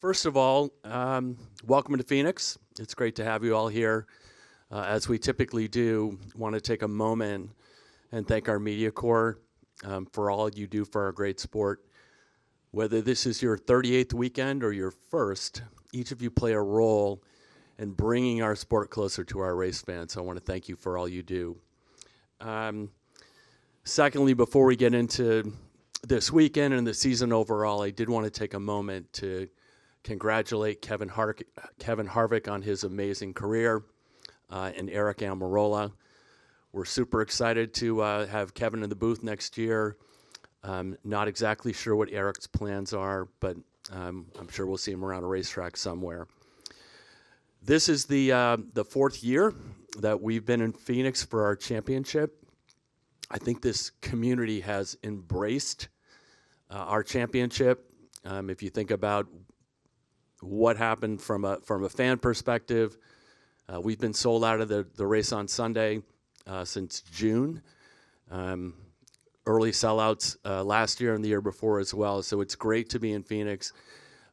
First of all, welcome to Phoenix. It's great to have you all here. As we typically do, want to take a moment and thank our media corps for all you do for our great sport. Whether this is your 38th weekend or your first, each of you play a role in bringing our sport closer to our race fans. So I want to thank you for all you do. Secondly, before we get into this weekend and the season overall, I did want to take a moment to congratulate Kevin Harvick on his amazing career and Eric Almirola. We're super excited to have Kevin in the booth next year. Not exactly sure what Eric's plans are, but I'm sure we'll see him around a racetrack somewhere. This is the fourth year that we've been in Phoenix for our championship. I think this community has embraced our championship. If you think about what happened from a fan perspective, we've been sold out of the race on Sunday since June. Early sellouts last year and the year before as well. So it's great to be in Phoenix,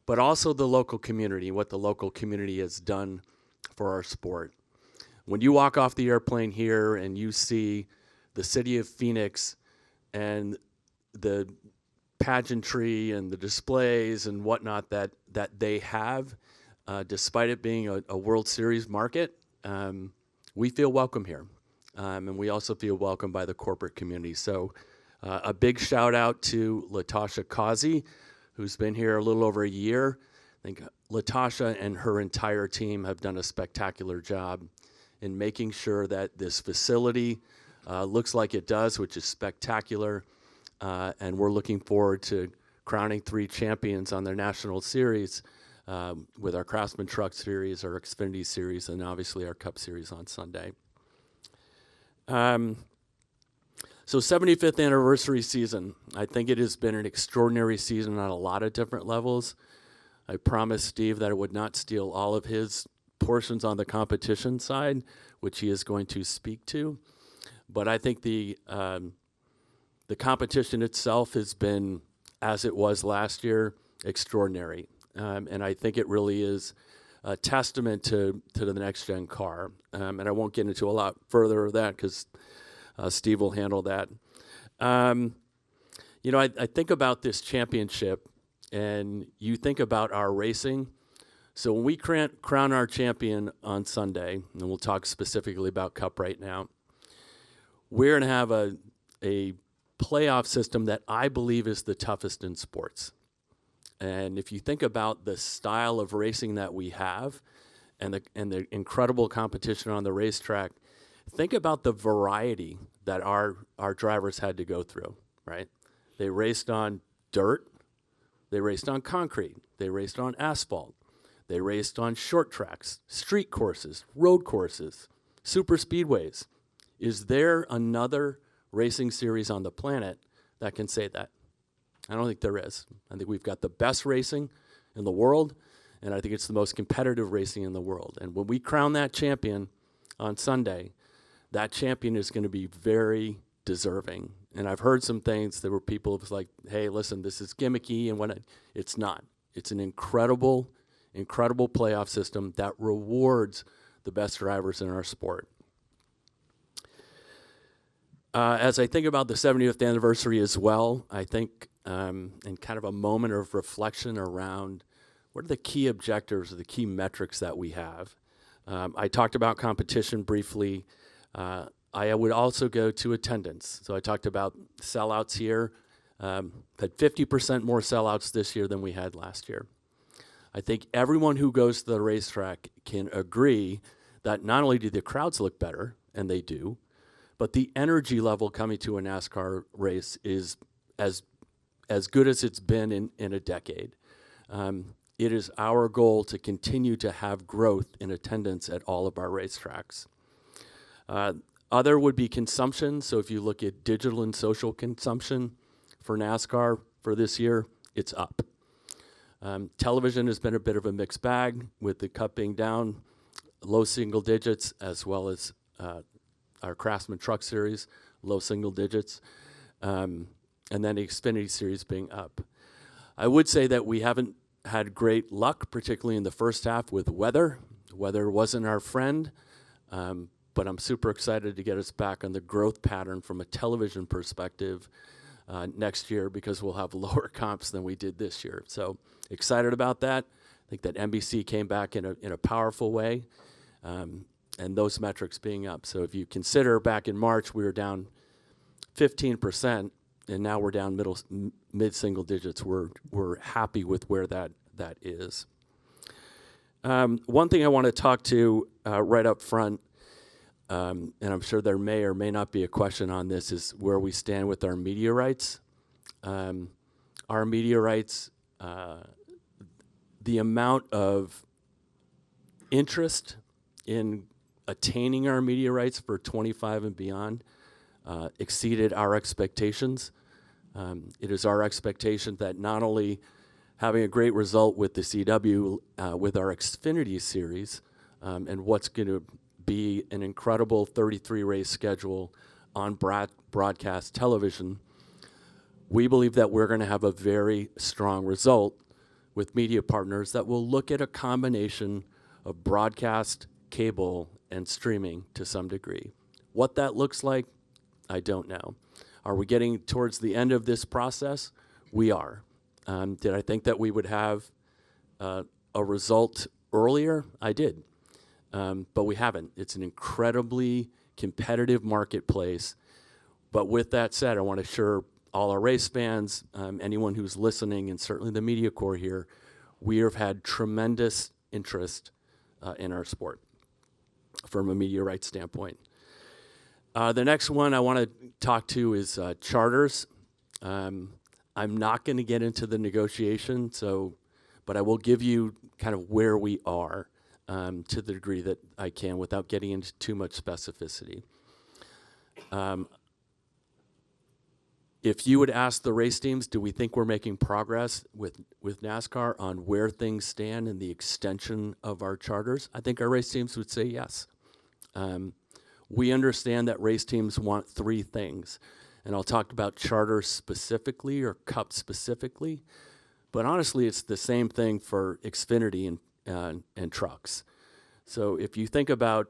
but also the local community, what the local community has done for our sport. When you walk off the airplane here and you see the city of Phoenix and the pageantry and the displays and whatnot that they have, despite it being a World Series market, we feel welcome here. And we also feel welcome by the corporate community. So a big shout out to Latasha Causey, who's been here a little over a year. I think Latasha and her entire team have done a spectacular job in making sure that this facility looks like it does, which is spectacular. And we're looking forward to crowning 3 champions on their national series with our Craftsman Truck Series, our Xfinity Series, and obviously our Cup Series on Sunday. So 75th anniversary season. I think it has been an extraordinary season on a lot of different levels. I promised Steve that I would not steal all of his portions on the competition side, which he is going to speak to. But I think the competition itself has been, as it was last year, extraordinary. And I think it really is a testament to the next-gen car. And I won't get into a lot further of that because Steve will handle that. I think about this championship, and you think about our racing. So when we crown our champion on Sunday, and we'll talk specifically about Cup right now, we're going to have a playoff system that I believe is the toughest in sports. And if you think about the style of racing that we have and the incredible competition on the racetrack, think about the variety that our drivers had to go through, right? They raced on dirt, they raced on concrete, they raced on asphalt, they raced on short tracks, street courses, road courses, super speedways. Is there another racing series on the planet that can say that? I don't think there is. I think we've got the best racing in the world, and I think it's the most competitive racing in the world. And when we crown that champion on Sunday, that champion is going to be very deserving. And I've heard some things that were people was like, hey, listen, this is gimmicky, and when it's not. It's an incredible, incredible playoff system that rewards the best drivers in our sport. As I think about the 70th anniversary as well, I think in kind of a moment of reflection around what are the key objectives or the key metrics that we have. I talked about competition briefly. I would also go to attendance. So I talked about sellouts here. Had 50% more sellouts this year than we had last year. I think everyone who goes to the racetrack can agree that not only do the crowds look better, and they do, but the energy level coming to a NASCAR race is as good as it's been in a decade. It is our goal to continue to have growth in attendance at all of our racetracks. Other would be consumption. So if you look at digital and social consumption for NASCAR for this year, it's up. Television has been a bit of a mixed bag with the Cup being down low single digits, as well as our Craftsman Truck Series, low single digits, and then the Xfinity Series being up. I would say that we haven't had great luck, particularly in the first half with weather. Weather wasn't our friend, but I'm super excited to get us back on the growth pattern from a television perspective next year, because we'll have lower comps than we did this year. So excited about that. I think that NBC came back in a powerful way, and those metrics being up. So if you consider back in March, we were down 15%, and now we're down mid-single digits. We're happy with where that is. One thing I want to talk to right up front, and I'm sure there may or may not be a question on this, is where we stand with our media rights. Our media rights, the amount of interest in attaining our media rights for 25 and beyond exceeded our expectations. It is our expectation that not only having a great result with the CW, with our Xfinity series, and what's going to be an incredible 33 race schedule on broadcast television, we believe that we're going to have a very strong result with media partners that will look at a combination of broadcast, cable, and streaming to some degree. What that looks like, I don't know. Are we getting towards the end of this process? We are. Did I think that we would have a result earlier? I did. But we haven't. It's an incredibly competitive marketplace. But with that said, I want to assure all our race fans, anyone who's listening, and certainly the media corps here, we have had tremendous interest in our sport from a media rights standpoint. The next one I want to talk to is charters. I'm not going to get into the negotiation, but I will give you kind of where we are to the degree that I can without getting into too much specificity. If you would ask the race teams, do we think we're making progress with NASCAR on where things stand and the extension of our charters? I think our race teams would say yes. We understand that race teams want three things, and I'll talk about charters specifically or Cup specifically, but honestly, it's the same thing for Xfinity and trucks. So if you think about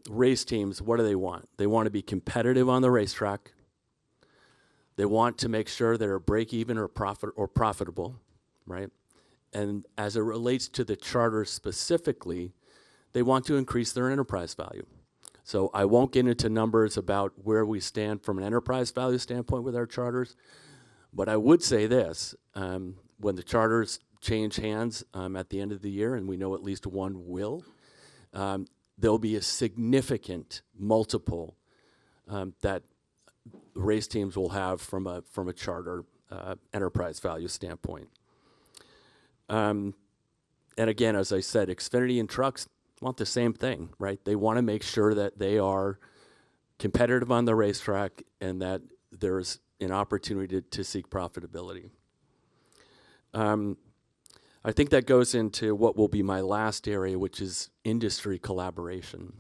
race teams, what do they want? They want to be competitive on the racetrack. They want to make sure they're break even or profitable, right? And as it relates to the charters specifically, they want to increase their enterprise value. So I won't get into numbers about where we stand from an enterprise value standpoint with our charters, but I would say this, when the charters change hands at the end of the year, and we know at least one will, there'll be a significant multiple that race teams will have from a charter enterprise value standpoint. And again, as I said, Xfinity and trucks want the same thing, right? They want to make sure that they are competitive on the racetrack and that there's an opportunity to seek profitability. I think that goes into what will be my last area, which is industry collaboration.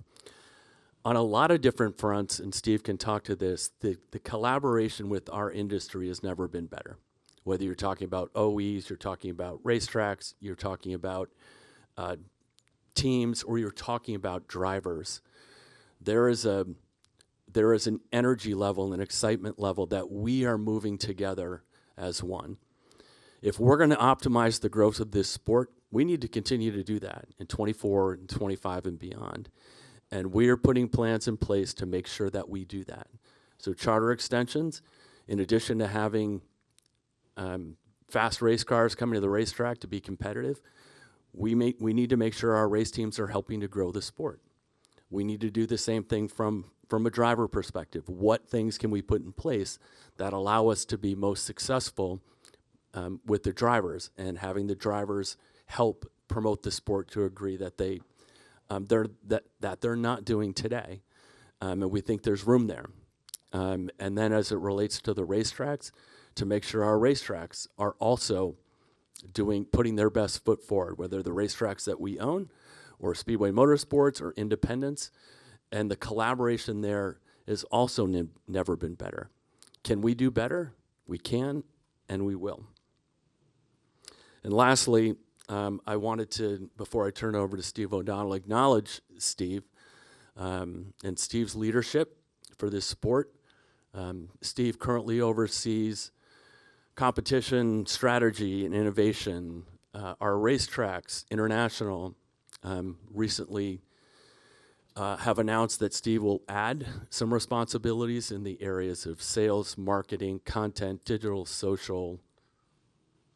On a lot of different fronts, and Steve can talk to this, the collaboration with our industry has never been better. Whether you're talking about OEs, you're talking about racetracks, you're talking about teams, or you're talking about drivers, there is an energy level, an excitement level that we are moving together as one. If we're going to optimize the growth of this sport, we need to continue to do that in 24 and 25 and beyond. And we are putting plans in place to make sure that we do that. So charter extensions, in addition to having fast race cars coming to the racetrack to be competitive, we need to make sure our race teams are helping to grow the sport. We need to do the same thing from a driver perspective. What things can we put in place that allow us to be most successful with the drivers, and having the drivers help promote the sport to a degree that they're not doing today, and we think there's room there. And then as it relates to the racetracks, to make sure our racetracks are also putting their best foot forward, whether the racetracks that we own or Speedway Motorsports or independents, and the collaboration there has also never been better. Can we do better? We can, and we will. And lastly, I wanted to, before I turn over to Steve O'Donnell, acknowledge Steve and Steve's leadership for this sport. Steve currently oversees competition, strategy, and innovation, our racetracks, international. Recently have announced that Steve will add some responsibilities in the areas of sales, marketing, content, digital, social.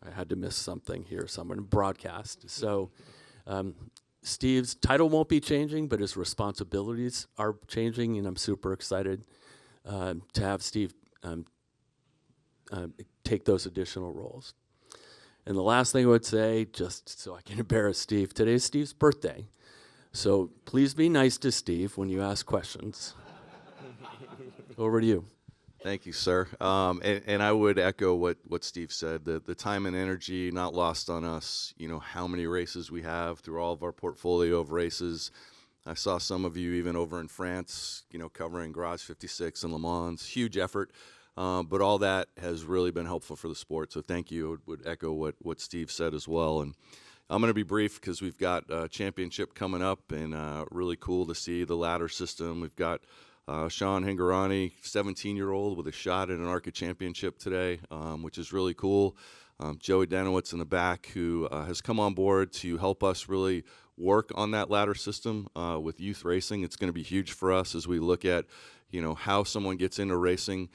I had to miss something here, someone broadcast. So Steve's title won't be changing, but his responsibilities are changing, and I'm super excited to have Steve take those additional roles. And the last thing I would say, just so I can embarrass Steve, today is Steve's birthday. So please be nice to Steve when you ask questions. Over to you. Thank you, sir. And I would echo what Steve said. The time and energy not lost on us, how many races we have through all of our portfolio of races. I saw some of you even over in France, covering Garage 56 and Le Mans. Huge effort. But all that has really been helpful for the sport. So thank you. I would echo what Steve said as well. And I'm going to be brief because we've got a championship coming up, and really cool to see the ladder system. We've got Sean Hingarani, 17-year-old, with a shot at an ARCA championship today, which is really cool. Joey Denowitz in the back, who has come on board to help us really work on that ladder system with youth racing. It's going to be huge for us as we look at how someone gets into racing,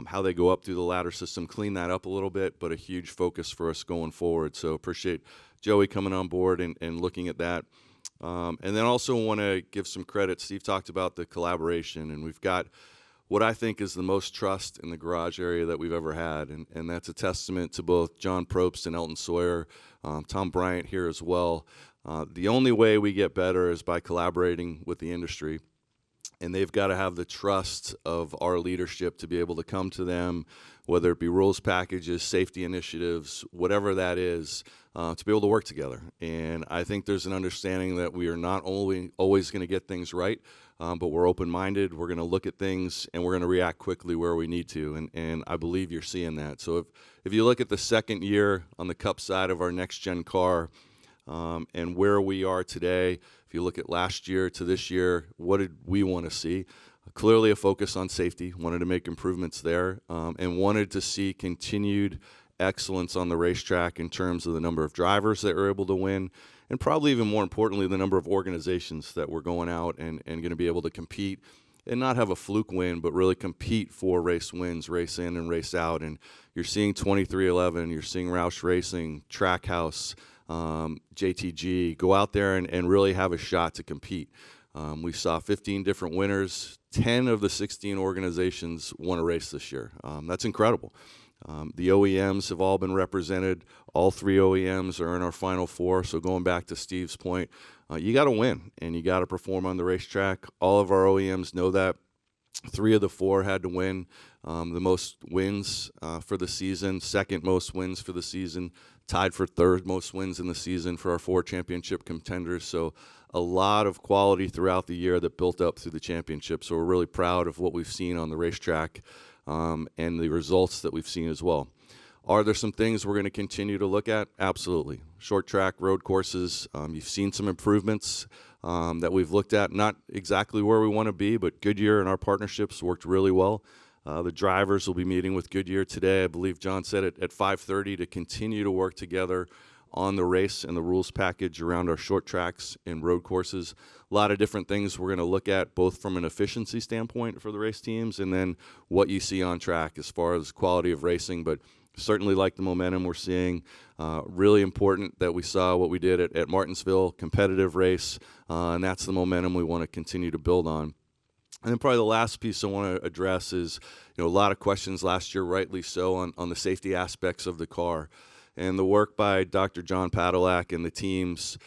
how they go up through the ladder system, clean that up a little bit, but a huge focus for us going forward. So appreciate Joey coming on board and looking at that. And then also want to give some credit. Steve talked about the collaboration, and we've got what I think is the most trust in the garage area that we've ever had, and that's a testament to both John Probst and Elton Sawyer, Tom Bryant here as well. The only way we get better is by collaborating with the industry, and they've got to have the trust of our leadership to be able to come to them, whether it be rules packages, safety initiatives, whatever that is, to be able to work together. And I think there's an understanding that we are not only always going to get things right, but we're open-minded. We're going to look at things, and we're going to react quickly where we need to. And I believe you're seeing that. So if you look at the second year on the Cup side of our next-gen car, and where we are today, if you look at last year to this year, what did we want to see? Clearly a focus on safety, wanted to make improvements there, and wanted to see continued excellence on the racetrack in terms of the number of drivers that were able to win, and probably even more importantly, the number of organizations that were going out and going to be able to compete and not have a fluke win, but really compete for race wins, race in and race out. And you're seeing 2311, you're seeing Roush Racing, Trackhouse, JTG, go out there and really have a shot to compete. We saw 15 different winners. 10 of the 16 organizations won a race this year. That's incredible. The OEMs have all been represented. All 3 OEMs are in our Final Four. So going back to Steve's point, you got to win, and you got to perform on the racetrack. All of our OEMs know that. 3 of the 4 had to win. The most wins for the season, second most wins for the season, tied for third most wins in the season for our 4 championship contenders. So a lot of quality throughout the year that built up through the championship. So we're really proud of what we've seen on the racetrack and the results that we've seen as well. Are there some things we're going to continue to look at? Absolutely. Short track, road courses, you've seen some improvements that we've looked at. Not exactly where we want to be, but Goodyear and our partnerships worked really well. The drivers will be meeting with Goodyear today. I believe John said it at 5:30 to continue to work together on the race and the rules package around our short tracks and road courses. A lot of different things we're going to look at, both from an efficiency standpoint for the race teams and then what you see on track as far as quality of racing. But certainly like the momentum we're seeing. Really important that we saw what we did at Martinsville, competitive race, and that's the momentum we want to continue to build on. And then probably the last piece I want to address is, a lot of questions last year, rightly so, on the safety aspects of the car. And the work by Dr. John Padillak and the teams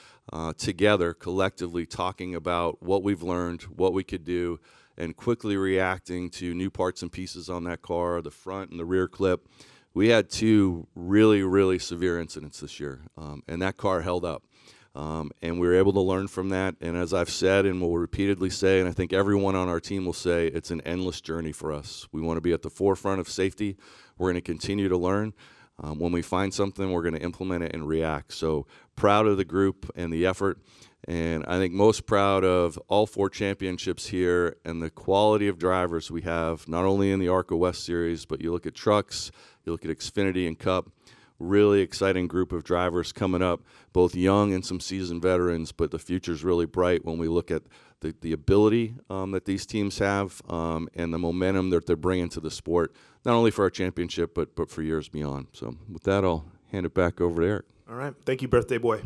together, collectively talking about what we've learned, what we could do, and quickly reacting to new parts and pieces on that car, the front and the rear clip. We had 2 really, really severe incidents this year, and that car held up. And we were able to learn from that. And as I've said and will repeatedly say, and I think everyone on our team will say, it's an endless journey for us. We want to be at the forefront of safety. We're going to continue to learn. When we find something, we're going to implement it and react. So proud of the group and the effort. And I think most proud of all 4 championships here and the quality of drivers we have, not only in the ARCA West Series, but you look at trucks, you look at Xfinity and Cup. Really exciting group of drivers coming up, both young and some seasoned veterans, but the future's really bright when we look at the ability that these teams have and the momentum that they're bringing to the sport, not only for our championship, but for years beyond. So with that, I'll hand it back over to Eric. All right. Thank you, birthday boy.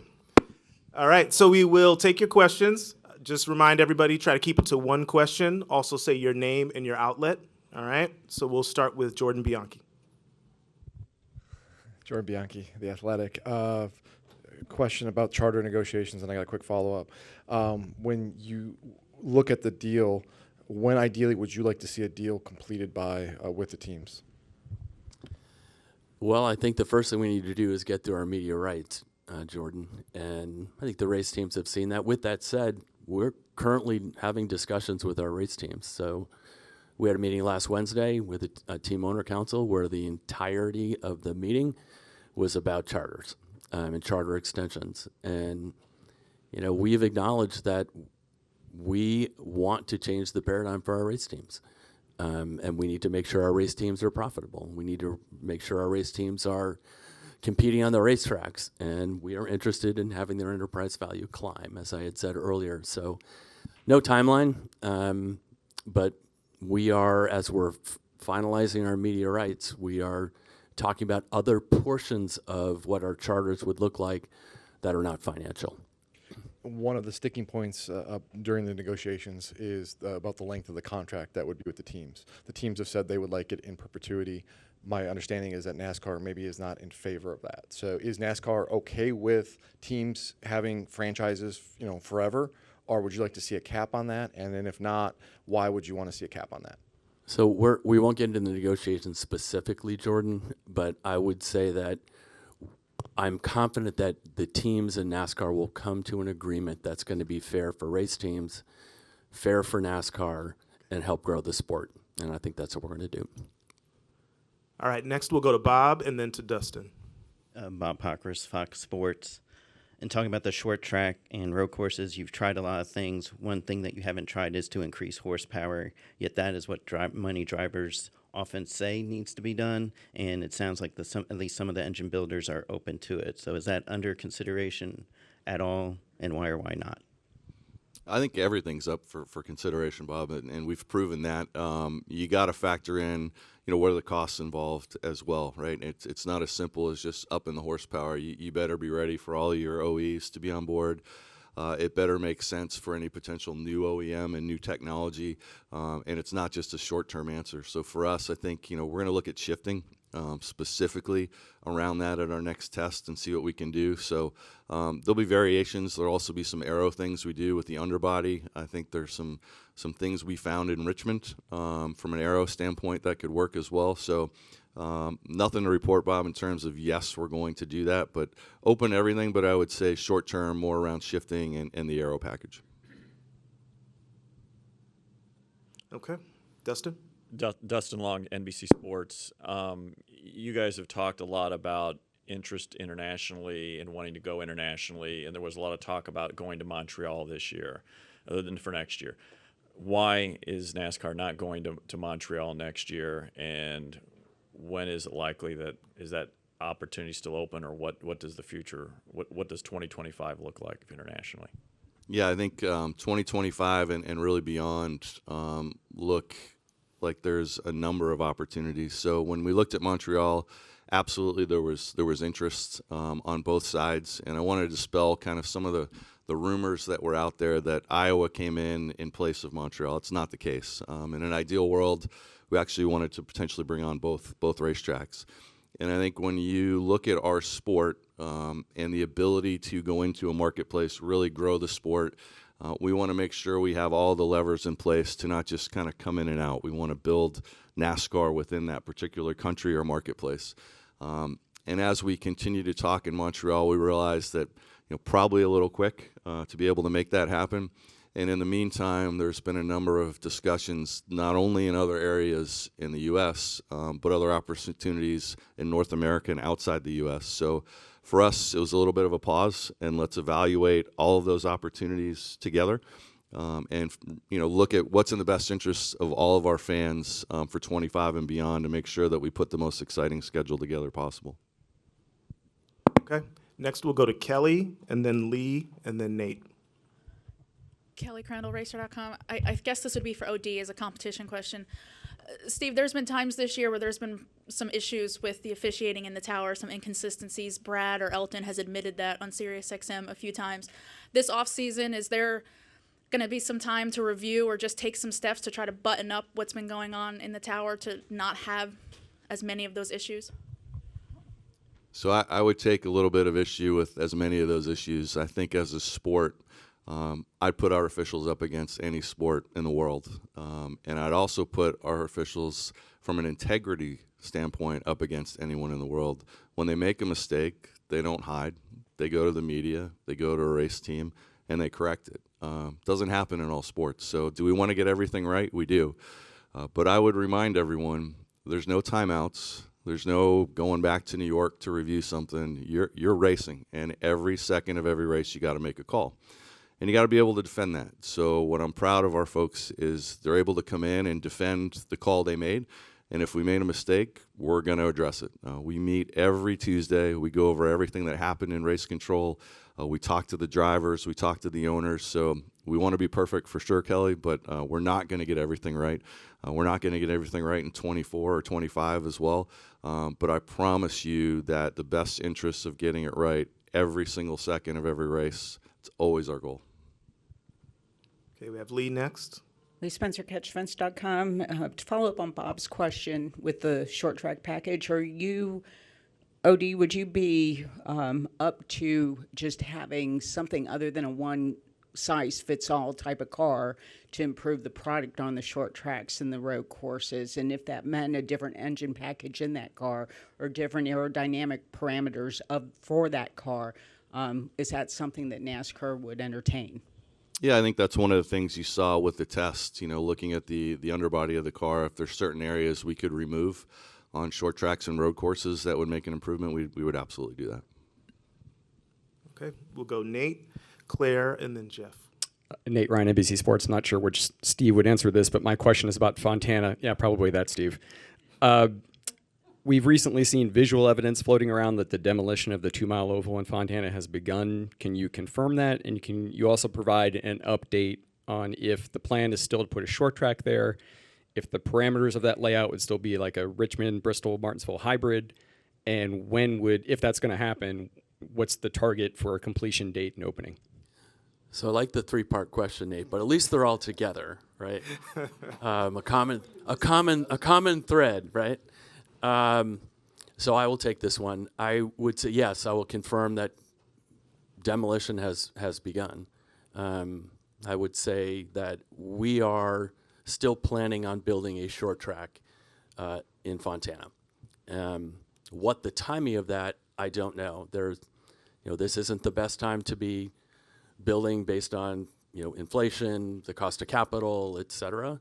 All right. So we will take your questions. Just remind everybody, try to keep it to one question. Also say your name and your outlet. All right. So we'll start with Jordan Bianchi. Jordan Bianchi, The Athletic. Question about charter negotiations, and I got a quick follow-up. When you look at the deal, when ideally would you like to see a deal completed by with the teams? Well, I think the first thing we need to do is get through our media rights, Jordan. And I think the race teams have seen that. With that said, we're currently having discussions with our race teams. So we had a meeting last Wednesday with a team owner council where the entirety of the meeting was about charters and charter extensions. And, you know, we've acknowledged that we want to change the paradigm for our race teams. And we need to make sure our race teams are profitable. We need to make sure our race teams are competing on the racetracks. And we are interested in having their enterprise value climb, as I had said earlier. So no timeline, but we are, as we're finalizing our media rights, we are talking about other portions of what our charters would look like that are not financial. One of the sticking points during the negotiations is about the length of the contract that would be with the teams. The teams have said they would like it in perpetuity. My understanding is that NASCAR maybe is not in favor of that. So is NASCAR okay with teams having franchises, you know, forever, or would you like to see a cap on that? And then if not, why would you want to see a cap on that? So we won't get into the negotiations specifically, Jordan, but I would say that I'm confident that the teams in NASCAR will come to an agreement that's going to be fair for race teams, fair for NASCAR, and help grow the sport. And I think that's what we're going to do. All right. Next, we'll go to Bob and then to Dustin. Bob Pockers, Fox Sports. And talking about the short track and road courses, you've tried a lot of things. One thing that you haven't tried is to increase horsepower, yet that is what money drivers often say needs to be done, and it sounds like at least some of the engine builders are open to it. So is that under consideration at all, and why or why not? I think everything's up for consideration, Bob, and we've proven that. You got to factor in, you know, what are the costs involved as well, right? It's not as simple as just upping the horsepower. You better be ready for all your OEs to be on board. It better make sense for any potential new OEM and new technology, and it's not just a short-term answer. So for us, I think, you know, we're going to look at shifting specifically around that at our next test and see what we can do. So there'll be variations. There'll also be some aero things we do with the underbody. I think there's some things we found in Richmond from an aero standpoint that could work as well. So nothing to report, Bob, in terms of yes, we're going to do that, but open to everything. But I would say short term, more around shifting and the aero package. Okay. Dustin? Dustin Long, NBC Sports. You guys have talked a lot about interest internationally and wanting to go internationally, and there was a lot of talk about going to Montreal this year, other than for next year. Why is NASCAR not going to Montreal next year, and when is it likely is that opportunity still open, or what does the future, what does 2025 look like internationally? Yeah, I think 2025 and really beyond look like there's a number of opportunities. So when we looked at Montreal, absolutely there was interest on both sides, and I wanted to dispel kind of some of the rumors that were out there that Iowa came in place of Montreal. It's not the case. In an ideal world, we actually wanted to potentially bring on both racetracks. And I think when you look at our sport and the ability to go into a marketplace, really grow the sport, we want to make sure we have all the levers in place to not just kind of come in and out. We want to build NASCAR within that particular country or marketplace. And as we continue to talk in Montreal, we realized that, you know, probably a little quick to be able to make that happen. And in the meantime, there's been a number of discussions, not only in other areas in the U.S., but other opportunities in North America and outside the U.S. So for us, it was a little bit of a pause, and let's evaluate all of those opportunities together, and look at what's in the best interest of all of our fans for 25 and beyond, to make sure that we put the most exciting schedule together possible. Okay. Next, we'll go to Kelly, and then Lee, and then Nate. Kelly Crandall, Racer.com. I guess this would be for OD as a competition question. Steve, there's been times this year where there's been some issues with the officiating in the tower, some inconsistencies. Brad or Elton has admitted that on SiriusXM a few times. This offseason, is there going to be some time to review or just take some steps to try to button up what's been going on in the tower to not have as many of those issues? So I would take a little bit of issue with as many of those issues. I think as a sport, I'd put our officials up against any sport in the world. And I'd also put our officials from an integrity standpoint up against anyone in the world. When they make a mistake, they don't hide. They go to the media, they go to a race team, and they correct it. Doesn't happen in all sports. So do we want to get everything right? We do. But I would remind everyone, there's no timeouts. There's no going back to New York to review something. You're racing, and every second of every race you got to make a call. And you got to be able to defend that. So what I'm proud of our folks is they're able to come in and defend the call they made. And if we made a mistake, we're going to address it. We meet every Tuesday. We go over everything that happened in race control. We talk to the drivers. We talk to the owners. So we want to be perfect for sure, Kelly, but we're not going to get everything right. We're not going to get everything right in 24 or 25 as well. But I promise you that the best interests of getting it right every single second of every race, it's always our goal. Okay, we have Lee next. Lee Spencer, CatchFence.com. To follow up on Bob's question with the short track package, would you be up to just having something other than a one-size-fits-all type of car to improve the product on the short tracks and the road courses? And if that meant a different engine package in that car or different aerodynamic parameters for that car, is that something that NASCAR would entertain? Yeah, I think that's one of the things you saw with the test, looking at the underbody of the car. If there's certain areas we could remove on short tracks and road courses that would make an improvement, we would absolutely do that. Okay, we'll go Nate, Claire, and then Jeff. Nate Ryan, NBC Sports. Not sure which Steve would answer this, but my question is about Fontana. Yeah, probably that, Steve. We've recently seen visual evidence floating around that the demolition of the 2-mile oval in Fontana has begun. Can you confirm that? And can you also provide an update on if the plan is still to put a short track there, if the parameters of that layout would still be like a Richmond, Bristol, Martinsville hybrid, and if that's going to happen, what's the target for a completion date and opening? So I like the three-part question, Nate, but at least they're all together, right? A common thread, right? So I will take this one. I would say yes. I will confirm that demolition has begun. I would say that we are still planning on building a short track in Fontana. What the timing of that, I don't know. This isn't the best time to be building based on inflation, the cost of capital, et cetera.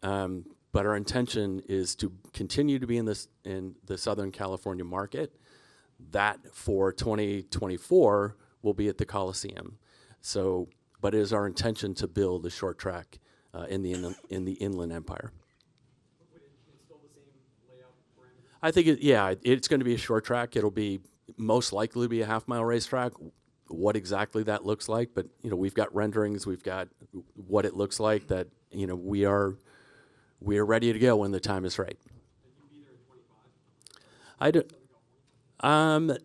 But our intention is to continue to be in the Southern California market. That for 2024 will be at the Coliseum. So, but it is our intention to build a short track in the Inland Empire. Would it install the same layout parameters? I think it's going to be a short track. It'll be most likely be a half-mile racetrack. What exactly that looks like, but we've got renderings, we've got what it looks like. That we are ready to go when the time is right. Will you be there in 25?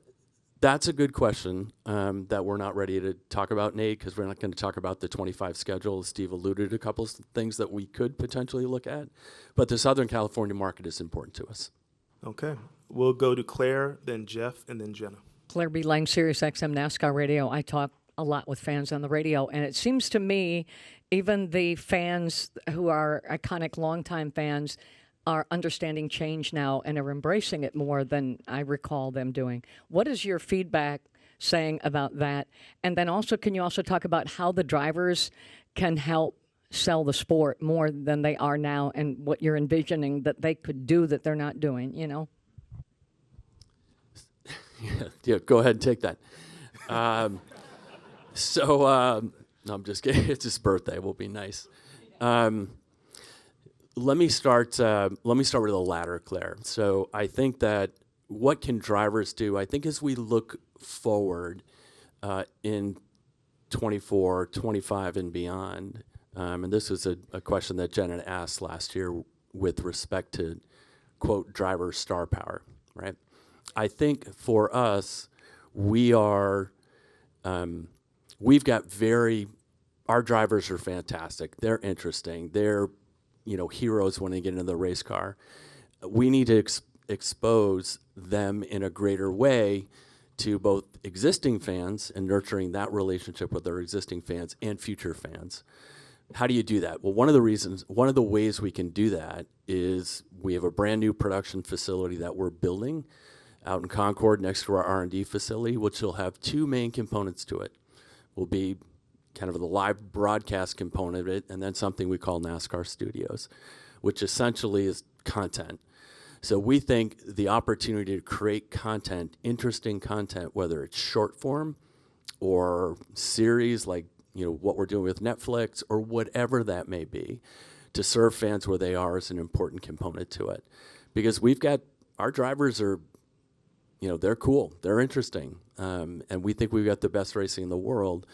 That's a good question that we're not ready to talk about, Nate, because we're not going to talk about the 25 schedule. Steve alluded to a couple of things that we could potentially look at, but the Southern California market is important to us. Okay, we'll go to Claire, then Jeff, and then Jenna. Claire B. Lang, SiriusXM NASCAR Radio. I talk a lot with fans on the radio, and it seems to me even the fans who are iconic longtime fans are understanding change now and are embracing it more than I recall them doing. What is your feedback saying about that? And then also, can you also talk about how the drivers can help sell the sport more than they are now, and what you're envisioning that they could do that they're not doing, you know? Yeah, go ahead and take that. No, I'm just kidding. It's his birthday. We'll be nice. Let me start with the latter, Claire. So I think that what can drivers do? I think as we look forward in 24, 25, and beyond, and this was a question that Jenna asked last year with respect to, quote, driver star power, right? I think for us, we've got our drivers are fantastic. They're interesting. They're, heroes when they get into the race car. We need to expose them in a greater way to both existing fans and nurturing that relationship with our existing fans and future fans. How do you do that? Well, one of the ways we can do that is we have a brand new production facility that we're building out in Concord next to our R&D facility, which will have two main components to it. Will be kind of the live broadcast component of it, and then something we call NASCAR Studios, which essentially is content. So we think the opportunity to create content, interesting content, whether it's short form or series like what we're doing with Netflix or whatever that may be, to serve fans where they are is an important component to it. Because our drivers are, they're cool, they're interesting, and we think we've got the best racing in the world.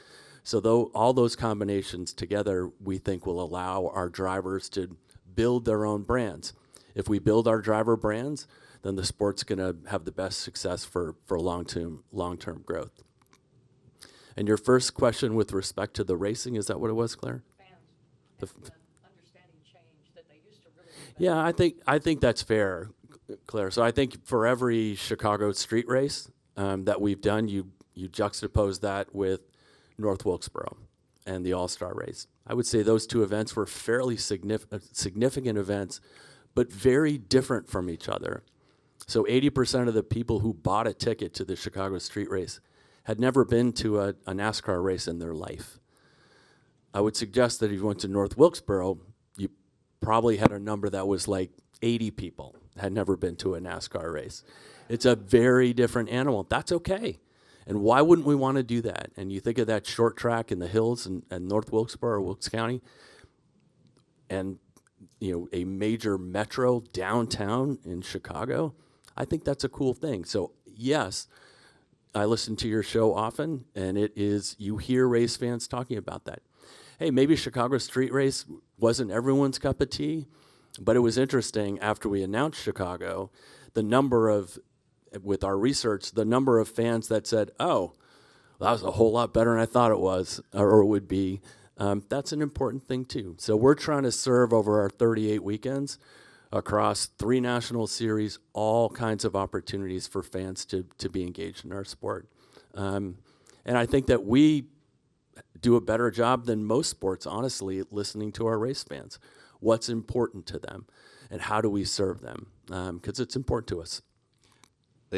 So all those combinations together, we think will allow our drivers to build their own brands. If we build our driver brands, then the sport's going to have the best success for long-term growth. And your first question with respect to the racing, is that what it was, Claire? Fans. Understanding change that they used to really. Yeah, I think that's fair, Claire. So I think for every Chicago street race that we've done, you juxtapose that with North Wilkesboro and the All-Star race. I would say those two events were fairly significant events, but very different from each other. So 80% of the people who bought a ticket to the Chicago street race had never been to a NASCAR race in their life. I would suggest that if you went to North Wilkesboro, you probably had a number that was like 80 people had never been to a NASCAR race. It's a very different animal. That's okay. And why wouldn't we want to do that? And you think of that short track in the hills in North Wilkesboro or Wilkes County, and a major metro downtown in Chicago, I think that's a cool thing. So yes, I listen to your show often, and you hear race fans talking about that. Hey, maybe Chicago street race wasn't everyone's cup of tea, but it was interesting after we announced Chicago, with our research, the number of fans that said, oh, that was a whole lot better than I thought it was or it would be. That's an important thing too. So we're trying to serve over our 38 weekends across 3 national series, all kinds of opportunities for fans to be engaged in our sport. And I think that we do a better job than most sports, honestly, at listening to our race fans. What's important to them and how do we serve them? Because it's important to us.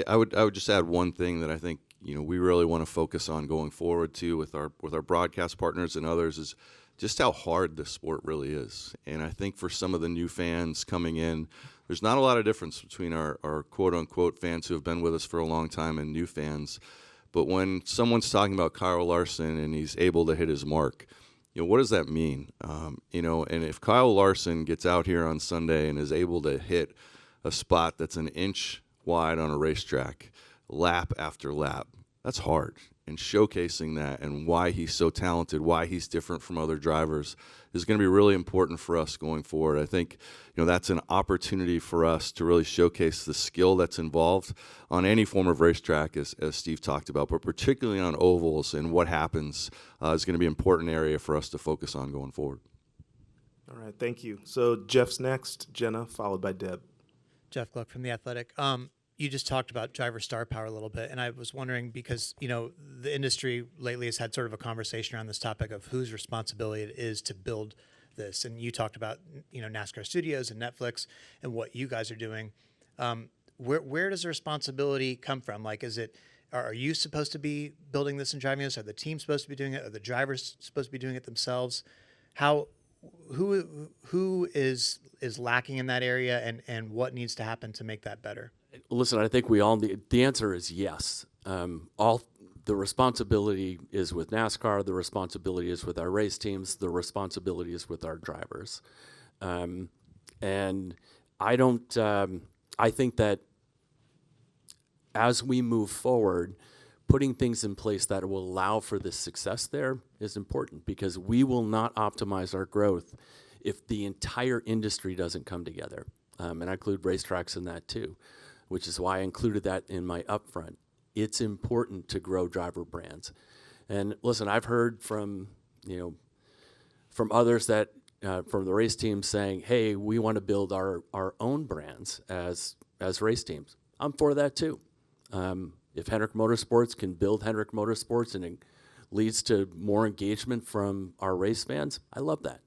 I would just add one thing that I think we really want to focus on going forward too with our broadcast partners and others is just how hard this sport really is. And I think for some of the new fans coming in, there's not a lot of difference between our quote unquote fans who have been with us for a long time and new fans. But when someone's talking about Kyle Larson and he's able to hit his mark, what does that mean? And if Kyle Larson gets out here on Sunday and is able to hit a spot that's an inch wide on a racetrack, lap after lap, that's hard. And showcasing that and why he's so talented, why he's different from other drivers is going to be really important for us going forward. I think that's an opportunity for us to really showcase the skill that's involved on any form of racetrack, as Steve talked about, but particularly on ovals, and what happens is going to be an important area for us to focus on going forward. All right, thank you. So Jeff's next, Jenna, followed by Deb. Jeff Gluck from The Athletic. You just talked about driver star power a little bit, and I was wondering because, the industry lately has had sort of a conversation around this topic of whose responsibility it is to build this. And you talked about, NASCAR Studios and Netflix and what you guys are doing. Where does the responsibility come from? Like, are you supposed to be building this and driving this? Are the teams supposed to be doing it? Are the drivers supposed to be doing it themselves? who is lacking in that area, and what needs to happen to make that better? Listen, I think we all need, the answer is yes. All the responsibility is with NASCAR. The responsibility is with our race teams. The responsibility is with our drivers. And I don't. I think that as we move forward, putting things in place that will allow for this success there is important, because we will not optimize our growth if the entire industry doesn't come together. And I include racetracks in that too, which is why I included that in my upfront. It's important to grow driver brands. And listen, I've heard from others that from the race teams saying, hey, we want to build our own brands as race teams. I'm for that too. If Hendrick Motorsports can build Hendrick Motorsports and it leads to more engagement from our race fans, I love that.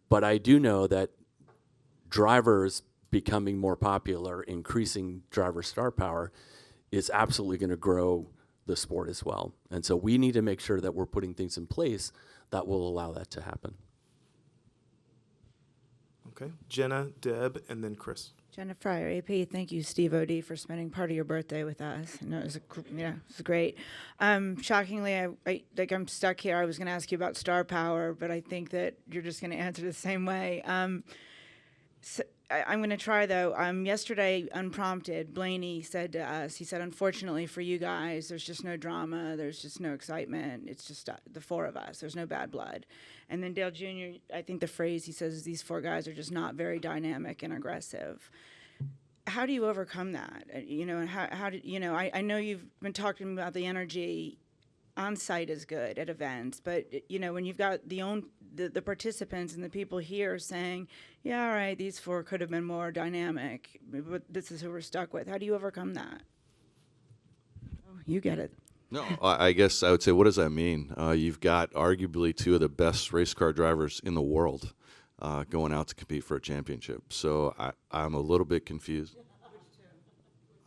But I do know that drivers becoming more popular, increasing driver star power, is absolutely going to grow the sport as well. And so we need to make sure that we're putting things in place that will allow that to happen. Okay, Jenna, Deb, and then Chris. Jenna Fryer, AP. Thank you, Steve O'D, for spending part of your birthday with us. I know it was great. Shockingly, I'm stuck here. I was going to ask you about star power, but I think that you're just going to answer the same way. So I'm going to try, though. Yesterday, unprompted, Blaney said to us, he said, unfortunately for you guys, there's just no drama. There's just no excitement. It's just the four of us. There's no bad blood. And then Dale Jr., I think the phrase he says is these four guys are just not very dynamic and aggressive. How do you overcome that? I know you've been talking about the energy on site is good at events, but when you've got the participants and the people here saying, yeah, all right, these four could have been more dynamic, but this is who we're stuck with. How do you overcome that? Oh, you get it. No, I guess I would say, what does that mean? You've got arguably two of the best race car drivers in the world going out to compete for a championship. So I'm a little bit confused.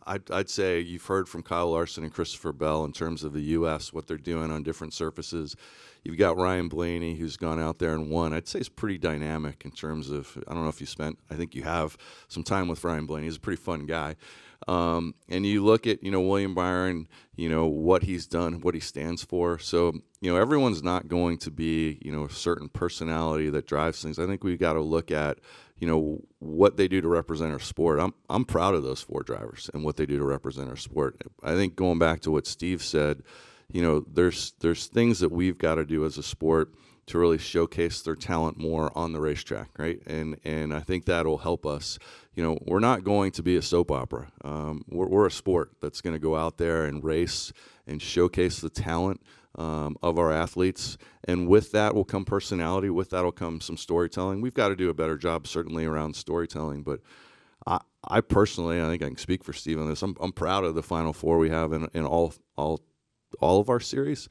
I'd say you've heard from Kyle Larson and Christopher Bell in terms of the U.S., what they're doing on different surfaces. You've got Ryan Blaney, who's gone out there and won. I'd say he's pretty dynamic in terms of, I don't know if I think you have some time with Ryan Blaney. He's a pretty fun guy. And you look at, William Byron, what he's done, what he stands for. So, everyone's not going to be, a certain personality that drives things. I think we've got to look at, what they do to represent our sport. I'm proud of those four drivers and what they do to represent our sport. I think going back to what Steve said, there's things that we've got to do as a sport to really showcase their talent more on the racetrack, right? And I think that'll help us. We're not going to be a soap opera. We're a sport that's going to go out there and race and showcase the talent of our athletes. And with that will come personality. With that will come some storytelling. We've got to do a better job, certainly, around storytelling. But I personally, I think I can speak for Steve on this. I'm proud of the Final Four we have in all of our series.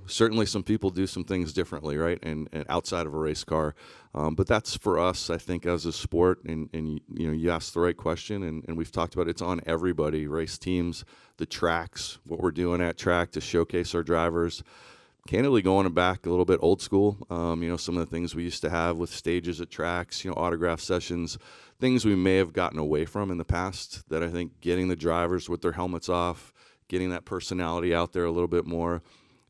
Certainly some people do some things differently, right? And outside of a race car. But that's for us, I think, as a sport. And you asked the right question, and we've talked about it. It's on everybody, race teams, the tracks, what we're doing at track to showcase our drivers. Candidly, going back a little bit old school, some of the things we used to have with stages at tracks, autograph sessions, things we may have gotten away from in the past that I think getting the drivers with their helmets off, getting that personality out there a little bit more.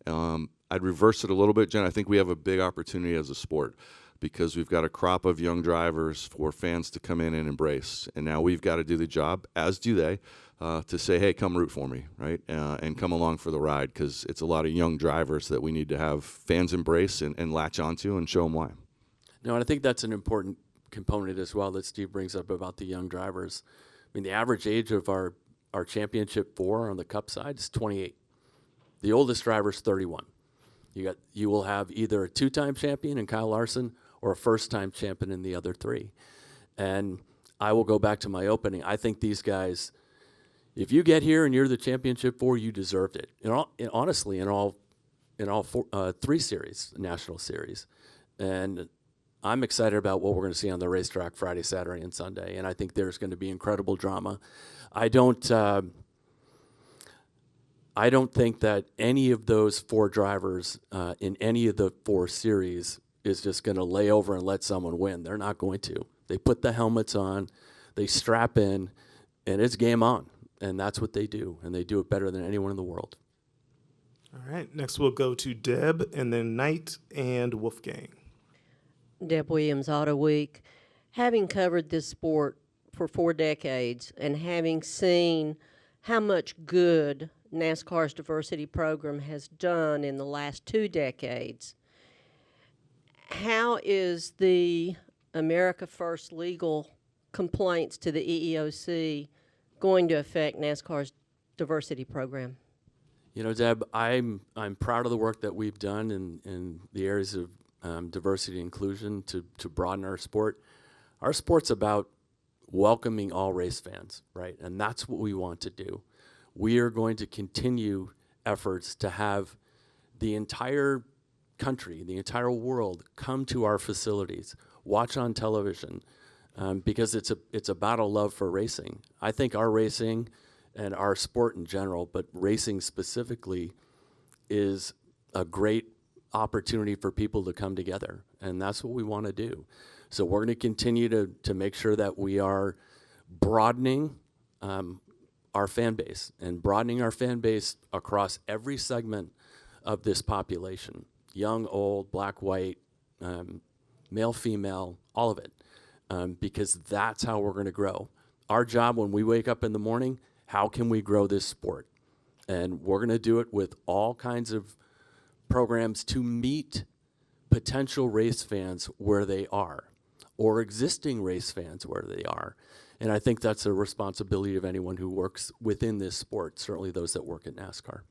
I'd reverse it a little bit, Jen. I think we have a big opportunity as a sport because we've got a crop of young drivers for fans to come in and embrace. And now we've got to do the job, as do they, to say, hey, come root for me, right? And come along for the ride, because it's a lot of young drivers that we need to have fans embrace and latch onto and show them why. No, and I think that's an important component as well that Steve brings up about the young drivers. I mean, the average age of our championship four on the Cup side is 28. The oldest driver is 31. You will have either a two-time champion in Kyle Larson or a first-time champion in the other three. And I will go back to my opening. I think these guys, if you get here and you're the championship four, you deserved it. Honestly, in all three series, national series. And I'm excited about what we're going to see on the racetrack Friday, Saturday, and Sunday. And I think there's going to be incredible drama. I don't I don't think that any of those 4 drivers in any of the 4 series is just going to lay over and let someone win. They're not going to. They put the helmets on, they strap in, and it's game on. And that's what they do, and they do it better than anyone in the world. All right, next we'll go to Deb, and then Knight and Wolfgang. Deb Williams, Auto Week. Having covered this sport for 4 decades and having seen how much good NASCAR's diversity program has done in the last 2 decades, how is the America First legal complaints to the EEOC going to affect NASCAR's diversity program? You know, Deb, I'm proud of the work that we've done in the areas of diversity and inclusion to broaden our sport. Our sport's about welcoming all race fans, right? And that's what we want to do. We are going to continue efforts to have the entire country, the entire world come to our facilities, watch on television, because it's about a love for racing. I think our racing and our sport in general, but racing specifically, is a great opportunity for people to come together, and that's what we want to do. So we're going to continue to make sure that we are broadening our fan base and broadening our fan base across every segment of this population, young, old, black, white, male, female, all of it, because that's how we're going to grow. Our job when we wake up in the morning, how can we grow this sport? And we're going to do it with all kinds of programs to meet potential race fans where they are, or existing race fans where they are. And I think that's a responsibility of anyone who works within this sport, certainly those that work at NASCAR.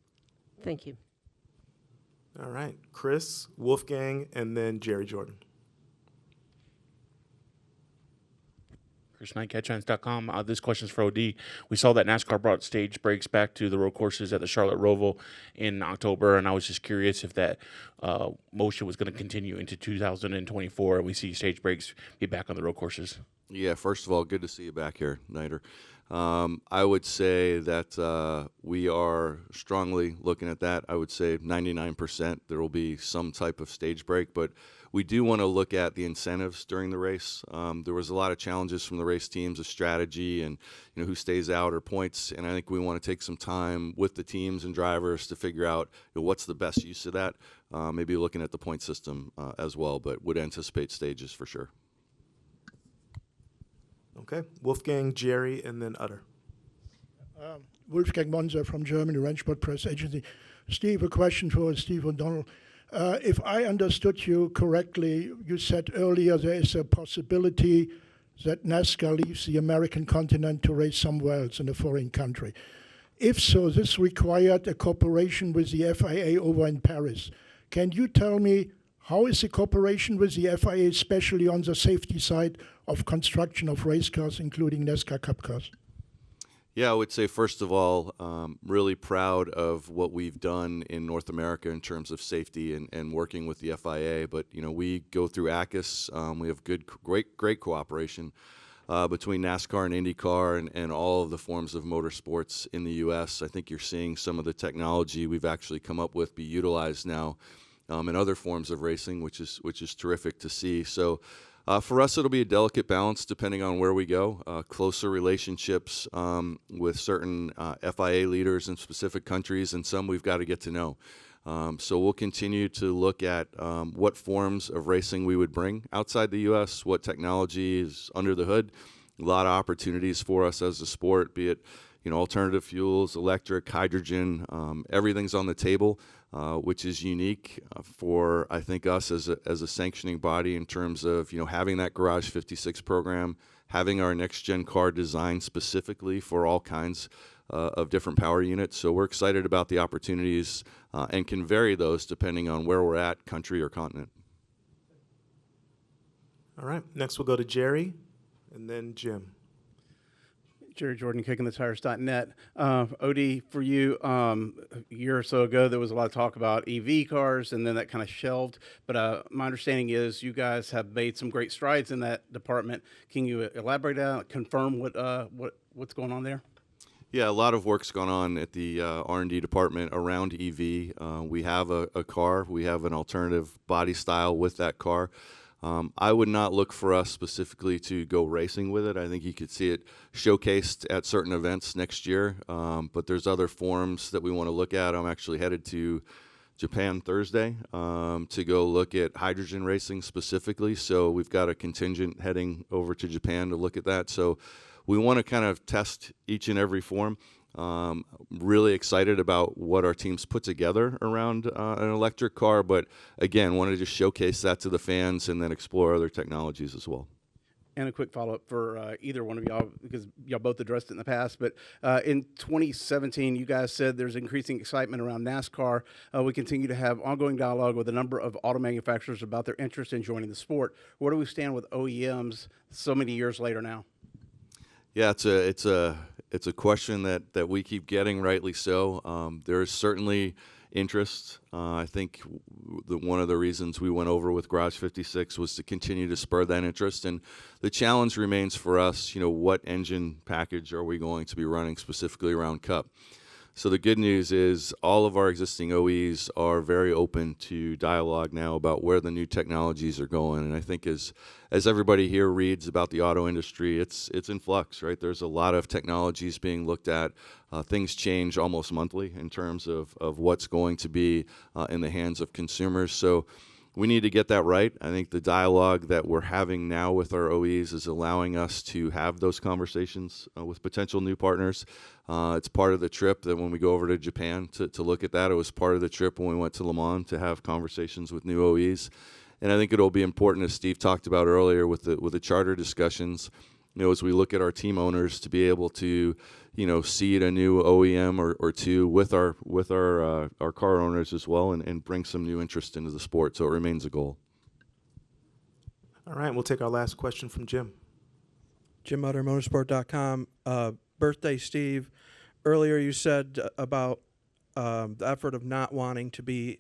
Thank you. All right, Chris, Wolfgang, and then Jerry Jordan. Chris Knight, catchfans.com. This question is for OD. We saw that NASCAR brought stage breaks back to the road courses at the Charlotte Roval in October, and I was just curious if that motion was going to continue into 2024, and we see stage breaks be back on the road courses. Yeah, first of all, good to see you back here, Nighter. I would say that we are strongly looking at that. I would say 99% there will be some type of stage break, but we do want to look at the incentives during the race. There was a lot of challenges from the race teams, of strategy and who stays out or points, and I think we want to take some time with the teams and drivers to figure out what's the best use of that. Maybe looking at the point system as well, but would anticipate stages for sure. Okay, Wolfgang, Jerry, and then Utter. Wolfgang Monzer from Germany, Rennsport Press Agency. Steve, a question for Steve O'Donnell. If I understood you correctly, you said earlier there is a possibility that NASCAR leaves the American continent to race somewhere else in a foreign country. If so, this required a cooperation with the FIA over in Paris. Can you tell me how is the cooperation with the FIA, especially on the safety side of construction of race cars, including NASCAR Cup cars? Yeah, I would say, first of all, really proud of what we've done in North America in terms of safety and working with the FIA. But, we go through ACUS. We have great cooperation between NASCAR and IndyCar and all of the forms of motorsports in the U.S. I think you're seeing some of the technology we've actually come up with be utilized now in other forms of racing, which is terrific to see. So for us, it'll be a delicate balance depending on where we go. Closer relationships with certain FIA leaders in specific countries, and some we've got to get to know. So we'll continue to look at what forms of racing we would bring outside the U.S., what technology is under the hood. A lot of opportunities for us as a sport, be it alternative fuels, electric, hydrogen, everything's on the table, which is unique for, I think, us as a sanctioning body in terms of, having that Garage 56 program, having our next-gen car designed specifically for all kinds of different power units. So we're excited about the opportunities and can vary those depending on where we're at, country or continent. All right, next we'll go to Jerry, and then Jim. Jerry Jordan, kickingthetires.net. Odie, for you, a year or so ago, there was a lot of talk about EV cars, and then that kind of shelved. But my understanding is you guys have made some great strides in that department. Can you elaborate on, confirm what's going on there? Yeah, a lot of work's gone on at the R&D department around EV. We have a car. We have an alternative body style with that car. I would not look for us specifically to go racing with it. I think you could see it showcased at certain events next year, but there's other forums that we want to look at. I'm actually headed to Japan Thursday to go look at hydrogen racing specifically. So we've got a contingent heading over to Japan to look at that. So we want to kind of test each and every form. Really excited about what our teams put together around an electric car, but again, wanted to just showcase that to the fans and then explore other technologies as well. And a quick follow-up for either one of y'all, because y'all both addressed it in the past, but in 2017, you guys said there's increasing excitement around NASCAR. We continue to have ongoing dialogue with a number of auto manufacturers about their interest in joining the sport. Where do we stand with OEMs so many years later now? Yeah, it's a question that we keep getting, rightly so. There is certainly interest. I think one of the reasons we went over with Garage 56 was to continue to spur that interest. And the challenge remains for us, what engine package are we going to be running specifically around Cup? So the good news is all of our existing OEs are very open to dialogue now about where the new technologies are going. And I think as everybody here reads about the auto industry, it's in flux, right? There's a lot of technologies being looked at. Things change almost monthly in terms of what's going to be in the hands of consumers. So we need to get that right. I think the dialogue that we're having now with our OEs is allowing us to have those conversations with potential new partners. It's part of the trip that when we go over to Japan to look at that, it was part of the trip when we went to Le Mans to have conversations with new OEs. And I think it'll be important, as Steve talked about earlier with the charter discussions, as we look at our team owners to be able to, seed a new OEM or two with our car owners as well and bring some new interest into the sport. So it remains a goal. All right, we'll take our last question from Jim. Jim Utter, motorsport.com. Birthday, Steve. Earlier you said about the effort of not wanting to be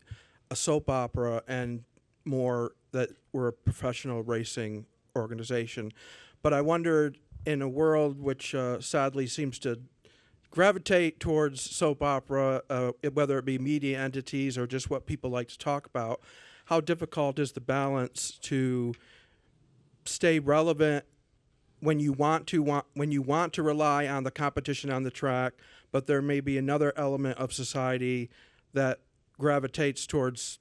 a soap opera and more that we're a professional racing organization. But I wondered, in a world which sadly seems to gravitate towards soap opera, whether it be media entities or just what people like to talk about, how difficult is the balance to stay relevant when you want to rely on the competition on the track, but there may be another element of society that gravitates towards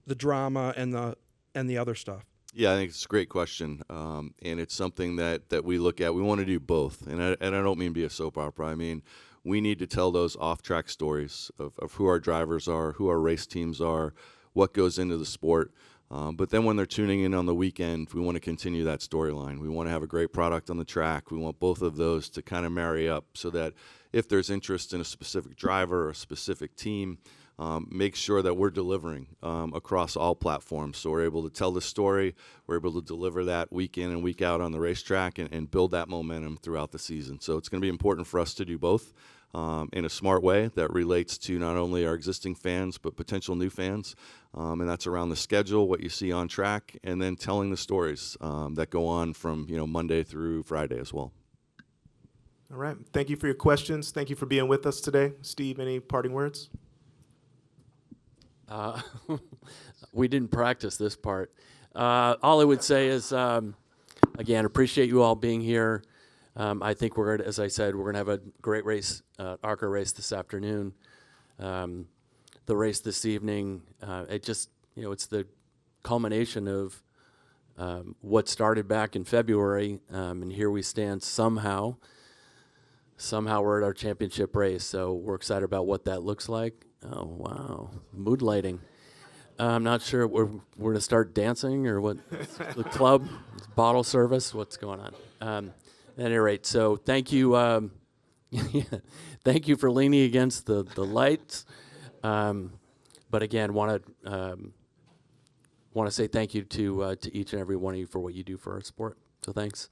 the drama and the other stuff? Yeah, I think it's a great question, and it's something that we look at. We want to do both, and I don't mean be a soap opera. I mean, we need to tell those off-track stories of who our drivers are, who our race teams are, what goes into the sport. But then when they're tuning in on the weekend, we want to continue that storyline. We want to have a great product on the track. We want both of those to kind of marry up so that if there's interest in a specific driver or a specific team, make sure that we're delivering across all platforms. So we're able to tell the story, we're able to deliver that week in and week out on the racetrack and build that momentum throughout the season. So it's going to be important for us to do both in a smart way that relates to not only our existing fans but potential new fans. And that's around the schedule, what you see on track, and then telling the stories that go on from Monday through Friday as well. All right. Thank you for your questions. Thank you for being with us today. Steve, any parting words? We didn't practice this part. All I would say is, again, appreciate you all being here. I think we're going to, as I said, we're going to have a great race, ARCA race this afternoon. The race this evening, it just, it's the culmination of what started back in February, and here we stand somehow we're at our championship race. So we're excited about what that looks like. Oh, wow. Mood lighting. I'm not sure we're going to start dancing or what. The club, bottle service, what's going on? At any rate, so thank you. Thank you for leaning against the lights. But again, want to say thank you to each and every one of you for what you do for our sport. So thanks.